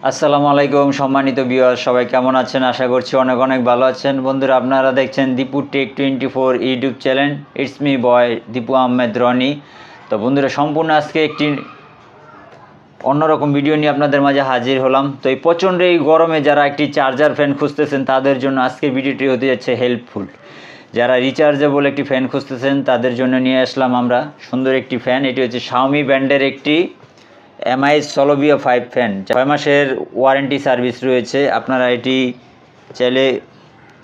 আসসালামু আলাইকুম সম্মানিত ভিউয়ার, সবাই কেমন আছেন? আশা করছি অনেক অনেক ভালো আছেন। বন্ধুরা, আপনারা দেখছেন Dipu tech 24 YouTube channel. It's me boy Dipu Ahmed Rony. তো বন্ধুরা, সম্পূর্ণ আজকে একটি অন্যরকম ভিডিও নিয়ে আপনাদের মাঝে হাজির হলাম। তো এই প্রচণ্ড এই গরমে যারা একটি চার্জার ফ্যান খুঁজতেছেন তাদের জন্য আজকের ভিডিওটি হতে যাচ্ছে হেল্পফুল। যারা রিচার্জেবল একটি ফ্যান খুঁজতেছেন তাদের জন্য নিয়ে আসলাম আমরা সুন্দর একটি ফ্যান। এটি হচ্ছে শাওমি ব্র্যান্ডের একটি MI সলোভিয়া 5 ফ্যান। 6 মাসের ওয়ারেন্টি সার্ভিস রয়েছে। আপনারা এটি চাইলে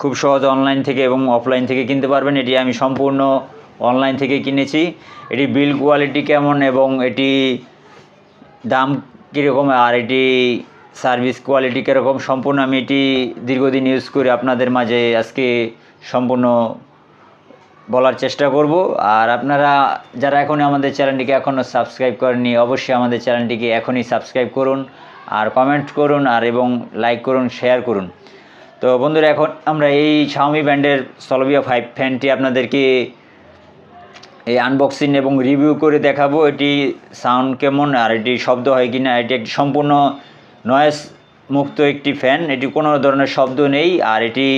খুব সহজ অনলাইন থেকে এবং অফলাইন থেকে কিনতে পারবেন। এটি আমি সম্পূর্ণ অনলাইন থেকে কিনেছি। এটি বিল্ড কোয়ালিটি কেমন এবং এটি দাম কীরকম আর এটি সার্ভিস কোয়ালিটি কীরকম সম্পূর্ণ আমি এটি দীর্ঘদিন ইউজ করে আপনাদের মাঝে আজকে সম্পূর্ণ বলার চেষ্টা করব। আর আপনারা যারা এখনই আমাদের চ্যানেলটিকে এখনও সাবস্ক্রাইব করেননি, অবশ্যই আমাদের চ্যানেলটিকে এখনই সাবস্ক্রাইব করুন আর কমেন্ট করুন আর এবং লাইক করুন, শেয়ার করুন। তো বন্ধুরা, এখন আমরা এই শাওমি ব্র্যান্ডের সলোভিয়া 5 ফ্যানটি আপনাদেরকে এই আনবক্সিং এবং রিভিউ করে দেখাবো। এটি সাউন্ড কেমন আর এটি শব্দ হয় কি না। এটি একটি সম্পূর্ণ নয়েজ মুক্ত একটি ফ্যান, এটি কোনো ধরনের শব্দ নেই। আর এটি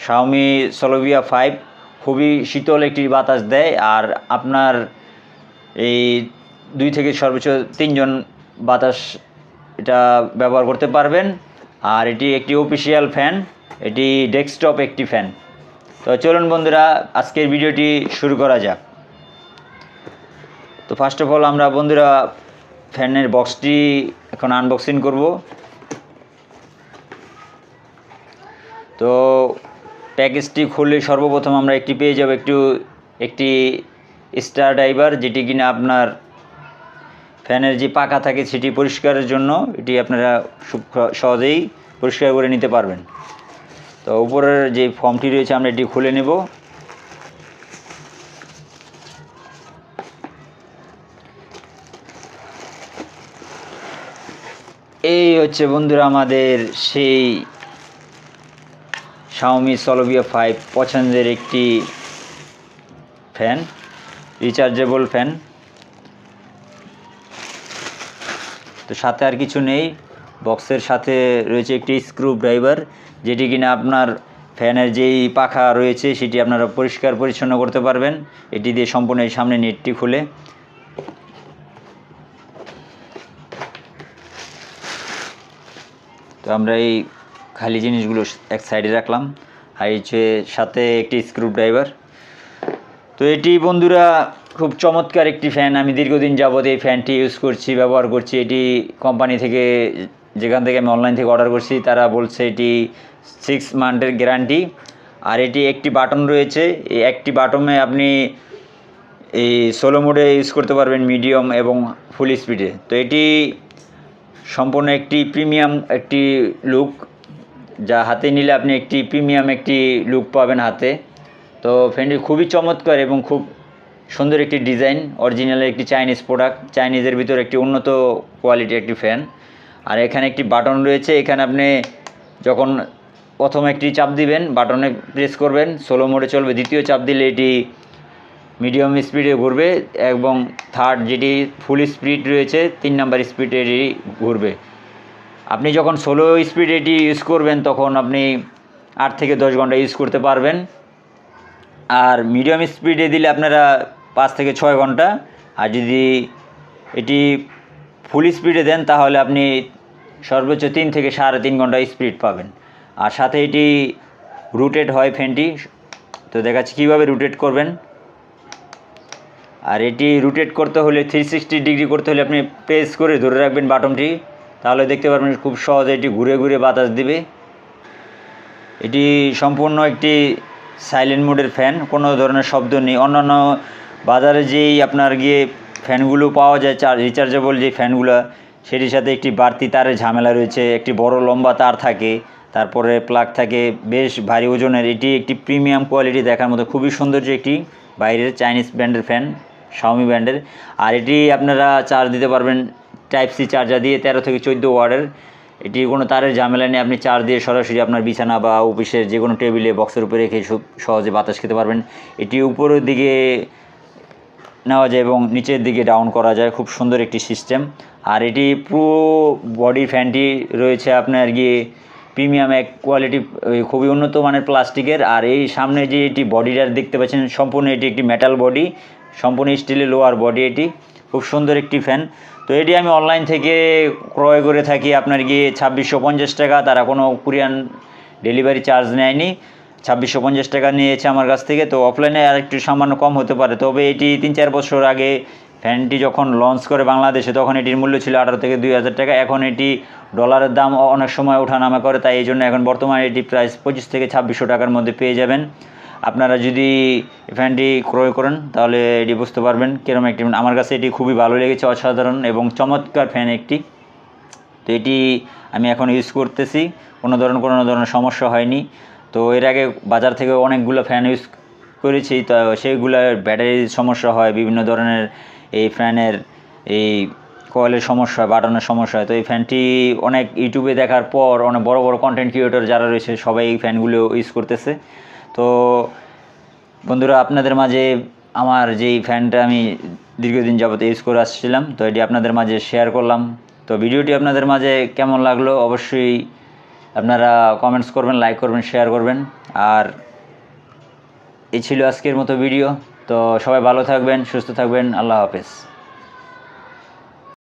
শাওমি সলোভিয়া 5 খুবই শীতল একটি বাতাস দেয়। আর আপনার এই 2 থেকে সর্বোচ্চ 3 জন বাতাস এটা ব্যবহার করতে পারবেন। আর এটি একটি অফিসিয়াল ফ্যান, এটি ডেস্কটপ একটি ফ্যান। তো চলুন বন্ধুরা, আজকের ভিডিওটি শুরু করা যাক। তো ফার্স্ট অফ অল আমরা বন্ধুরা ফ্যানের বক্সটি এখন আনবক্সিং করব। তো প্যাকেজটি খুলে সর্বপ্রথম আমরা একটি পেয়ে যাব একটি স্টার ড্রাইভার, যেটি কিনা আপনার ফ্যানের যে পাখা থাকে সেটি পরিষ্কারের জন্য। এটি আপনারা খুব সহজেই পরিষ্কার করে নিতে পারবেন। তো উপরের যে ফর্মটি রয়েছে আমরা এটি খুলে নেব। এই হচ্ছে বন্ধুরা আমাদের সেই শাওমি সলোভিয়া 5 পছন্দের একটি ফ্যান, রিচার্জেবল ফ্যান। তো সাথে আর কিছু নেই, বক্সের সাথে রয়েছে একটি স্ক্রু ড্রাইভার, যেটি কিনা আপনার ফ্যানের যেই পাখা রয়েছে সেটি আপনারা পরিষ্কার পরিচ্ছন্ন করতে পারবেন এটি দিয়ে। সম্পূর্ণ এই সামনে নেটটি খুলে তো আমরা এই খালি জিনিসগুলো এক সাইডে রাখলাম। আর হচ্ছে সাথে একটি স্ক্রু ড্রাইভার। তো এটি বন্ধুরা খুব চমৎকার একটি ফ্যান। আমি দীর্ঘদিন যাবত এই ফ্যানটি ইউজ করছি, ব্যবহার করছি। এটি কোম্পানি থেকে, যেখান থেকে আমি অনলাইন থেকে অর্ডার করছি, তারা বলছে এটি 6 মান্থের গ্যারান্টি। আর এটি একটি বাটন রয়েছে, এই একটি বাটনে আপনি এই সোলো মোডে ইউজ করতে পারবেন, মিডিয়াম এবং ফুল স্পিডে। তো এটি সম্পূর্ণ একটি প্রিমিয়াম একটি লুক, যা হাতে নিলে আপনি একটি প্রিমিয়াম একটি লুক পাবেন হাতে। তো ফ্যানটি খুবই চমৎকার এবং খুব সুন্দর একটি ডিজাইন, অরিজিনালের একটি চাইনিজ প্রোডাক্ট, চাইনিজের ভিতর একটি উন্নত কোয়ালিটির একটি ফ্যান। আর এখানে একটি বাটন রয়েছে, এখানে আপনি যখন প্রথম একটি চাপ দিবেন, বাটনে প্রেস করবেন, সোলো মোডে চলবে। দ্বিতীয় চাপ দিলে এটি মিডিয়াম স্পিডে ঘুরবে এবং থার্ড যেটি ফুল স্পিড রয়েছে 3 নাম্বার স্পিডে এটি ঘুরবে। আপনি যখন সোলো স্পিড এটি ইউজ করবেন তখন আপনি 8 থেকে 10 ঘন্টা ইউজ করতে পারবেন। আর মিডিয়াম স্পিডে দিলে আপনারা 5 থেকে 6 ঘন্টা। আর যদি এটি ফুল স্পিডে দেন তাহলে আপনি সর্বোচ্চ 3 থেকে 3.5 ঘন্টা স্পিড পাবেন। আর সাথে এটি রোটেট হয় ফ্যানটি। তো দেখাচ্ছি কীভাবে রোটেট করবেন। আর এটি রোটেট করতে হলে 360 ডিগ্রি করতে হলে আপনি প্রেস করে ধরে রাখবেন বাটনটি, তাহলে দেখতে পারবেন খুব সহজে এটি ঘুরে ঘুরে বাতাস দিবে। এটি সম্পূর্ণ একটি সাইলেন্ট মোডের ফ্যান, কোনো ধরনের শব্দ নেই। অন্যান্য বাজারে যেই আপনার গিয়ে ফ্যানগুলো পাওয়া যায় রিচার্জেবল যে ফ্যানগুলো, সেটির সাথে একটি বাড়তি তারের ঝামেলা রয়েছে, একটি বড় লম্বা তার থাকে, তারপরে প্লাগ থাকে বেশ ভারী ওজনের। এটি একটি প্রিমিয়াম কোয়ালিটি, দেখার মতো খুবই সৌন্দর্য একটি বাইরের চাইনিজ ব্র্যান্ডের ফ্যান, শাওমি ব্র্যান্ডের। আর এটি আপনারা চার্জ দিতে পারবেন টাইপ সি চার্জার দিয়ে, 13 থেকে 14 ওয়াটের। এটি কোনো তারের ঝামেলা নেই, আপনি চার্জ দিয়ে সরাসরি আপনার বিছানা বা অফিসের যে কোনো টেবিলে বক্সের উপরে রেখে সহজে বাতাস খেতে পারবেন। এটি উপরের দিকে নেওয়া যায় এবং নিচের দিকে ডাউন করা যায়, খুব সুন্দর একটি সিস্টেম। আর এটি পুরো বডি ফ্যানটি রয়েছে আপনার গিয়ে প্রিমিয়াম এক কোয়ালিটি, খুবই উন্নত মানের প্লাস্টিকের। আর এই সামনে যে এটি বডিটা দেখতে পাচ্ছেন সম্পূর্ণ এটি একটি মেটাল বডি, সম্পূর্ণ স্টিলের লোয়ার বডি, এটি খুব সুন্দর একটি ফ্যান। তো এটি আমি অনলাইন থেকে ক্রয় করে থাকি আপনার গিয়ে 2650 টাকা, তারা কোনো কুরিয়ান ডেলিভারি চার্জ নেয়নি, 2650 টাকা নিয়েছে আমার কাছ থেকে। তো অফলাইনে আর একটু সামান্য কম হতে পারে, তবে এটি 3-4 বছর আগে ফ্যানটি যখন লঞ্চ করে বাংলাদেশে তখন এটির মূল্য ছিল 18 থেকে 2000 টাকা। এখন এটি ডলারের দাম অনেক সময় ওঠানামা করে, তাই এই জন্য এখন বর্তমানে এটি প্রাইস 25 থেকে 2600 টাকার মধ্যে পেয়ে যাবেন। আপনারা যদি ফ্যানটি ক্রয় করেন তাহলে এটি বুঝতে পারবেন কীরকম একটি। আমার কাছে এটি খুবই ভালো লেগেছে, অসাধারণ এবং চমৎকার ফ্যান একটি। তো এটি আমি এখন ইউজ করতেছি, কোনো ধরনের সমস্যা হয়নি। তো এর আগে বাজার থেকে অনেকগুলো ফ্যান ইউজ করেছি, তো সেইগুলোর ব্যাটারির সমস্যা হয়, বিভিন্ন ধরনের এই ফ্যানের এই কয়েলের সমস্যা হয়, বাটনের সমস্যা হয়। তো এই ফ্যানটি অনেক ইউটিউবে দেখার পর অনেক বড় বড় কন্টেন্ট ক্রিয়েটর যারা রয়েছে সবাই এই ফ্যানগুলো ইউজ করতেছে। তো বন্ধুরা, আপনাদের মাঝে আমার যেই ফ্যানটা আমি দীর্ঘদিন যাবত ইউজ করে আসছিলাম, তো এটি আপনাদের মাঝে শেয়ার করলাম। তো ভিডিওটি আপনাদের মাঝে কেমন লাগলো অবশ্যই আপনারা কমেন্টস করবেন, লাইক করবেন, শেয়ার করবেন। আর এই ছিল আজকের মতো ভিডিও। তো সবাই ভালো থাকবেন, সুস্থ থাকবেন, আল্লাহ হাফেজ।